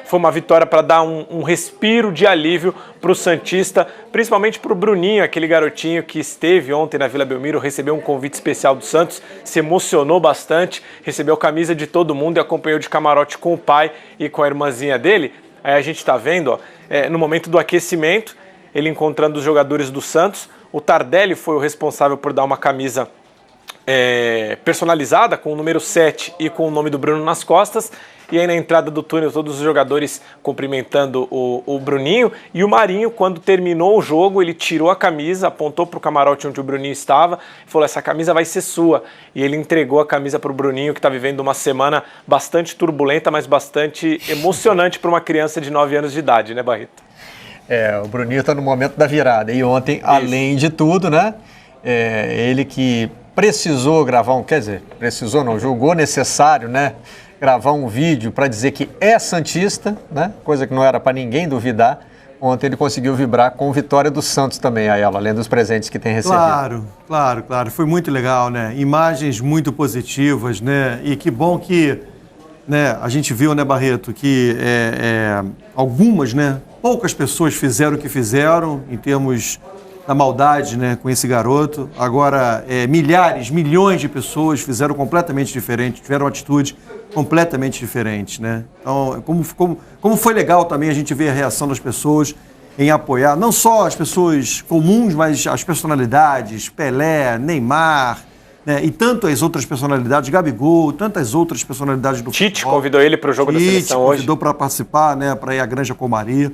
foi uma vitória para dar um respiro de alívio para o santista, principalmente para o Bruninho, aquele garotinho que esteve ontem na Vila Belmiro, recebeu um convite especial do Santos, se emocionou bastante, recebeu camisa de todo mundo e acompanhou de camarote com o pai e com a irmãzinha dele. Aí a gente está vendo, ó, no momento do aquecimento, ele encontrando os jogadores do Santos. O Tardelli foi o responsável por dar uma camisa personalizada com o número 7 e com o nome do Bruno nas costas. E aí na entrada do túnel todos os jogadores cumprimentando o Bruninho. E o Marinho, quando terminou o jogo, ele tirou a camisa, apontou para o camarote onde o Bruninho estava e falou: essa camisa vai ser sua. E ele entregou a camisa para o Bruninho, que está vivendo uma semana bastante turbulenta, mas bastante emocionante para uma criança de 9 anos de idade, né, Barreto? O Bruninho está no momento da virada. E ontem, além de tudo, né, ele que precisou gravar precisou não, julgou necessário, né, gravar um vídeo para dizer que é santista, né, coisa que não era para ninguém duvidar. Ontem ele conseguiu vibrar com a vitória do Santos também, além dos presentes que tem recebido. Claro. Foi muito legal, né? Imagens muito positivas, né? E que bom que, né, a gente viu, né, Barreto, que algumas, né, poucas pessoas fizeram o que fizeram em termos da maldade, né, com esse garoto. Agora, milhares, milhões de pessoas fizeram completamente diferente, tiveram atitudes completamente diferentes, né? Então, como foi legal também a gente ver a reação das pessoas em apoiar, não só as pessoas comuns, mas as personalidades, Pelé, Neymar, né, e tantas outras personalidades, Gabigol, tantas outras personalidades do Tite futebol. Convidou ele para o jogo da seleção hoje. Convidou para participar, né, para ir à Granja Comaria.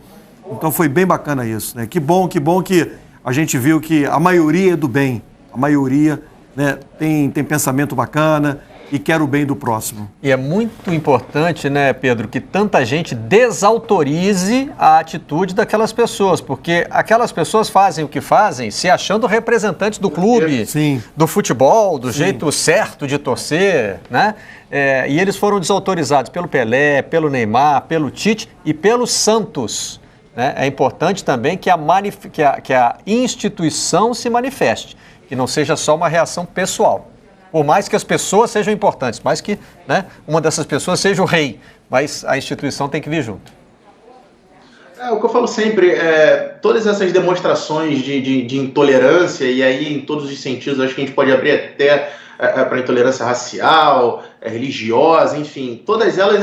Então foi bem bacana isso, né? Que bom que a gente viu que a maioria é do bem, a maioria, né, tem pensamento bacana e quer o bem do próximo. E é muito importante, né, Pedro, que tanta gente desautorize a atitude daquelas pessoas, porque aquelas pessoas fazem o que fazem se achando representantes do clube, Sim. do futebol, do Sim. jeito certo de torcer, né? E eles foram desautorizados pelo Pelé, pelo Neymar, pelo Tite e pelo Santos. Né? É importante também que a instituição se manifeste, que não seja só uma reação pessoal. Por mais que as pessoas sejam importantes, mais que, né, uma dessas pessoas seja o rei, mas a instituição tem que vir junto. O que eu falo sempre, todas essas demonstrações de intolerância, e aí em todos os sentidos, acho que a gente pode abrir até para intolerância racial, religiosa, enfim, todas elas,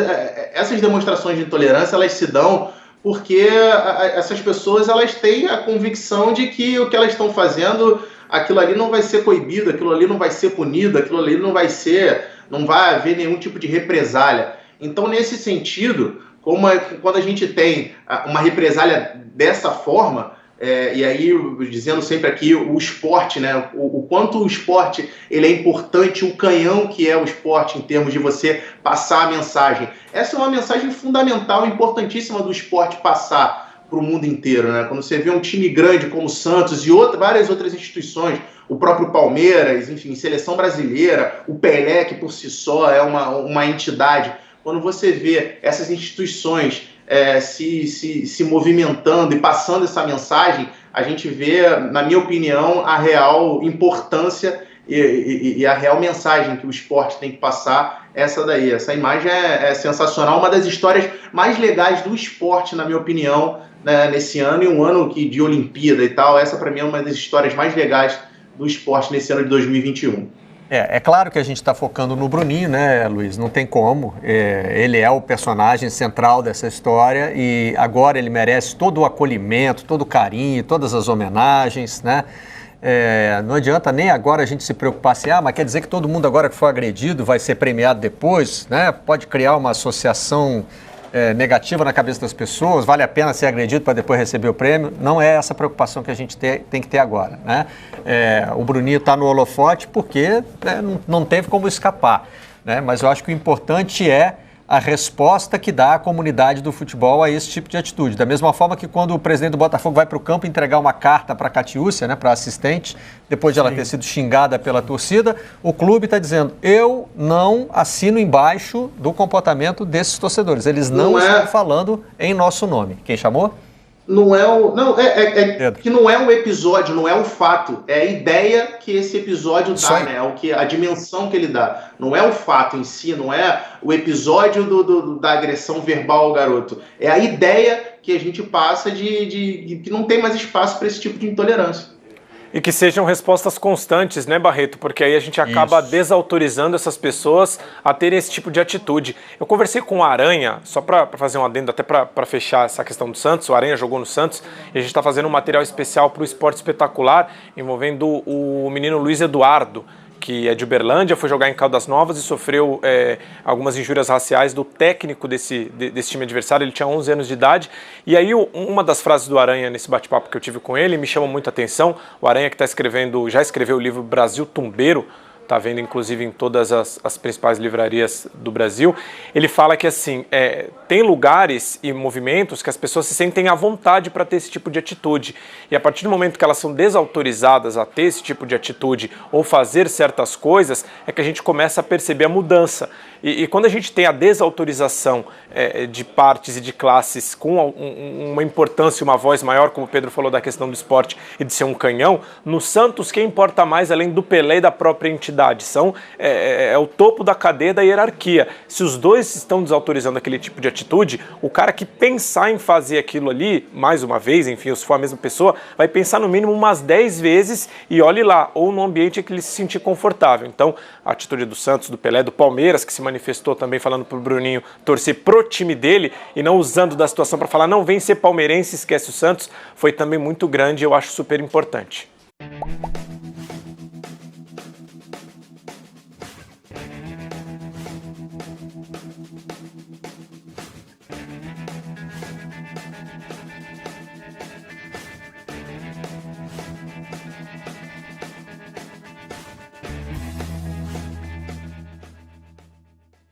essas demonstrações de intolerância, elas se dão porque essas pessoas, elas têm a convicção de que o que elas estão fazendo, aquilo ali não vai ser coibido, aquilo ali não vai ser punido, aquilo ali não vai haver nenhum tipo de represália. Então, nesse sentido, quando a gente tem uma represália dessa forma, e aí dizendo sempre aqui o esporte, né, o quanto o esporte ele é importante, o canhão que é o esporte em termos de você passar a mensagem. Essa é uma mensagem fundamental, importantíssima do esporte passar para o mundo inteiro, né? Quando você vê um time grande como o Santos e várias outras instituições, o próprio Palmeiras, enfim, seleção brasileira, o Pelé, que por si só é uma entidade, quando você vê essas instituições se movimentando e passando essa mensagem, a gente vê, na minha opinião, a real importância e a real mensagem que o esporte tem que passar, essa daí. Essa imagem é sensacional, uma das histórias mais legais do esporte, na minha opinião, né, nesse ano, e um ano de Olimpíada e tal. Essa, para mim, é uma das histórias mais legais do esporte nesse ano de 2021. É claro que a gente está focando no Bruninho, né, Luiz? Não tem como. Ele é o personagem central dessa história e agora ele merece todo o acolhimento, todo o carinho, todas as homenagens, né? Não adianta nem agora a gente se preocupar assim, mas quer dizer que todo mundo agora que foi agredido vai ser premiado depois, né? Pode criar uma associação negativa na cabeça das pessoas, vale a pena ser agredido para depois receber o prêmio. Não é essa preocupação que a gente tem que ter agora, né? O Bruninho está no holofote porque não teve como escapar, né? Mas eu acho que o importante é a resposta que dá a comunidade do futebol a esse tipo de atitude. Da mesma forma que quando o presidente do Botafogo vai para o campo entregar uma carta para a Catiúcia, né, para a assistente, depois de ela ter sido xingada pela torcida, o clube está dizendo, eu não assino embaixo do comportamento desses torcedores. Eles não estão falando em nosso nome. Quem chamou? Não é o. Não, que não é o episódio, não é o fato. É a ideia que esse episódio dá, né? A dimensão que ele dá. Não é o fato em si, não é o episódio da agressão verbal ao garoto. É a ideia que a gente passa de que não tem mais espaço para esse tipo de intolerância. E que sejam respostas constantes, né, Barreto? Porque aí a gente acaba desautorizando essas pessoas a terem esse tipo de atitude. Eu conversei com o Aranha, só para fazer um adendo, até para fechar essa questão do Santos. O Aranha jogou no Santos e a gente está fazendo um material especial para o Esporte Espetacular, envolvendo o menino Luiz Eduardo, que é de Uberlândia, foi jogar em Caldas Novas e sofreu algumas injúrias raciais do técnico desse time adversário. Ele tinha 11 anos de idade. E aí uma das frases do Aranha nesse bate-papo que eu tive com ele me chama muita atenção. O Aranha que já escreveu o livro Brasil Tumbeiro, está vendo inclusive em todas as principais livrarias do Brasil. Ele fala que assim, tem lugares e movimentos que as pessoas se sentem à vontade para ter esse tipo de atitude. E a partir do momento que elas são desautorizadas a ter esse tipo de atitude ou fazer certas coisas, é que a gente começa a perceber a mudança. E quando a gente tem a desautorização de partes e de classes com uma importância e uma voz maior, como o Pedro falou da questão do esporte e de ser um canhão, no Santos quem importa mais, além do Pelé e da própria entidade, é o topo da cadeia da hierarquia. Se os dois estão desautorizando aquele tipo de atitude, o cara que pensar em fazer aquilo ali, mais uma vez, enfim, se for a mesma pessoa, vai pensar no mínimo umas 10 vezes e olhe lá, ou no ambiente em que ele se sentir confortável. Então, a atitude do Santos, do Pelé, do Palmeiras, que se manifestou também falando pro Bruninho torcer pro time dele e não usando da situação para falar não, vem ser palmeirense, esquece o Santos, foi também muito grande e eu acho super importante.